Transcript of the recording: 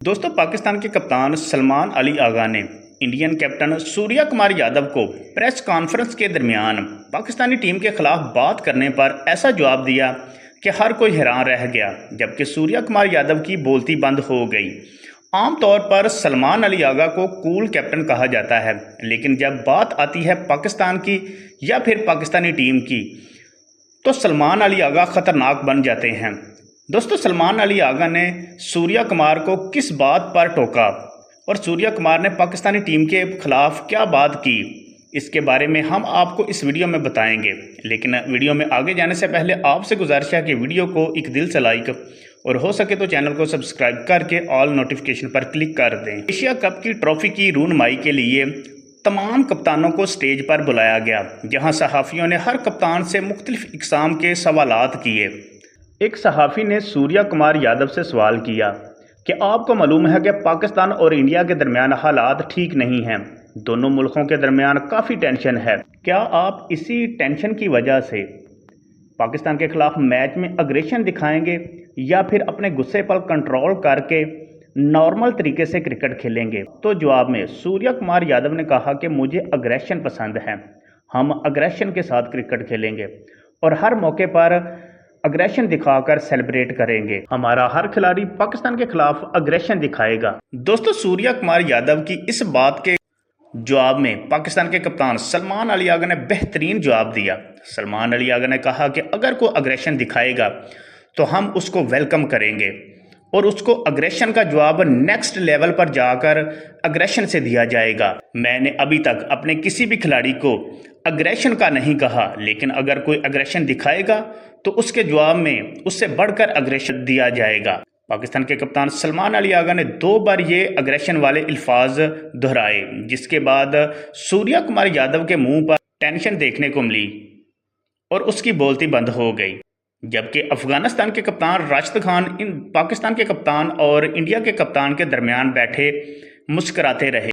दोस्तों, पाकिस्तान के कप्तान सलमान अली आगा ने इंडियन कैप्टन सूर्या कुमार यादव को प्रेस कॉन्फ्रेंस के दरमियान पाकिस्तानी टीम के खिलाफ बात करने पर ऐसा जवाब दिया कि हर कोई हैरान रह गया, जबकि सूर्या कुमार यादव की बोलती बंद हो गई। आमतौर पर सलमान अली आगा को कूल कैप्टन कहा जाता है, लेकिन जब बात आती है पाकिस्तान की या फिर पाकिस्तानी टीम की तो सलमान अली आगा खतरनाक बन जाते हैं। दोस्तों, सलमान अली आगा ने सूर्या कुमार को किस बात पर टोका और सूर्या कुमार ने पाकिस्तानी टीम के खिलाफ क्या बात की, इसके बारे में हम आपको इस वीडियो में बताएंगे। लेकिन वीडियो में आगे जाने से पहले आपसे गुजारिश है कि वीडियो को एक दिल से लाइक और हो सके तो चैनल को सब्सक्राइब करके ऑल नोटिफिकेशन पर क्लिक कर दें। एशिया कप की ट्रॉफी की रूनमाई के लिए तमाम कप्तानों को स्टेज पर बुलाया गया, जहां सहाफ़ियों ने हर कप्तान से मुख्तलिफ इक़साम के सवालात किए। एक सहाफ़ी ने सूर्या कुमार यादव से सवाल किया कि आपको मालूम है कि पाकिस्तान और इंडिया के दरमियान हालात ठीक नहीं हैं, दोनों मुल्कों के दरमियान काफ़ी टेंशन है। क्या आप इसी टेंशन की वजह से पाकिस्तान के खिलाफ मैच में अग्रेशन दिखाएंगे या फिर अपने गुस्से पर कंट्रोल करके नॉर्मल तरीके से क्रिकेट खेलेंगे? तो जवाब में सूर्या कुमार यादव ने कहा कि मुझे अग्रेशन पसंद है, हम अग्रेशन के साथ क्रिकेट खेलेंगे और हर मौके पर अग्रेशन दिखाकर सेलिब्रेट करेंगे। हमारा हर खिलाड़ी पाकिस्तान के खिलाफ अग्रेशन दिखाएगा। दोस्तों, सूर्या कुमार यादव की इस बात के जवाब में पाकिस्तान के कप्तान सलमान अली आगा ने बेहतरीन जवाब दिया। सलमान अली आगा ने कहा कि अगर कोई अग्रेशन दिखाएगा तो हम उसको वेलकम करेंगे और उसको अग्रेशन का जवाब नेक्स्ट लेवल पर जाकर अग्रेशन से दिया जाएगा। मैंने अभी तक अपने किसी भी खिलाड़ी को अग्रेशन का नहीं कहा, लेकिन अगर कोई अग्रेशन दिखाएगा तो उसके जवाब में उससे बढ़कर अग्रेशन दिया जाएगा। पाकिस्तान के कप्तान सलमान अली आगा ने 2 बार ये अग्रेशन वाले अल्फाज दोहराए, जिसके बाद सूर्या कुमार यादव के मुंह पर टेंशन देखने को मिली और उसकी बोलती बंद हो गई। जबकि अफगानिस्तान के कप्तान राशिद खान इन पाकिस्तान के कप्तान और इंडिया के कप्तान के दरमियान बैठे मुस्कराते रहे।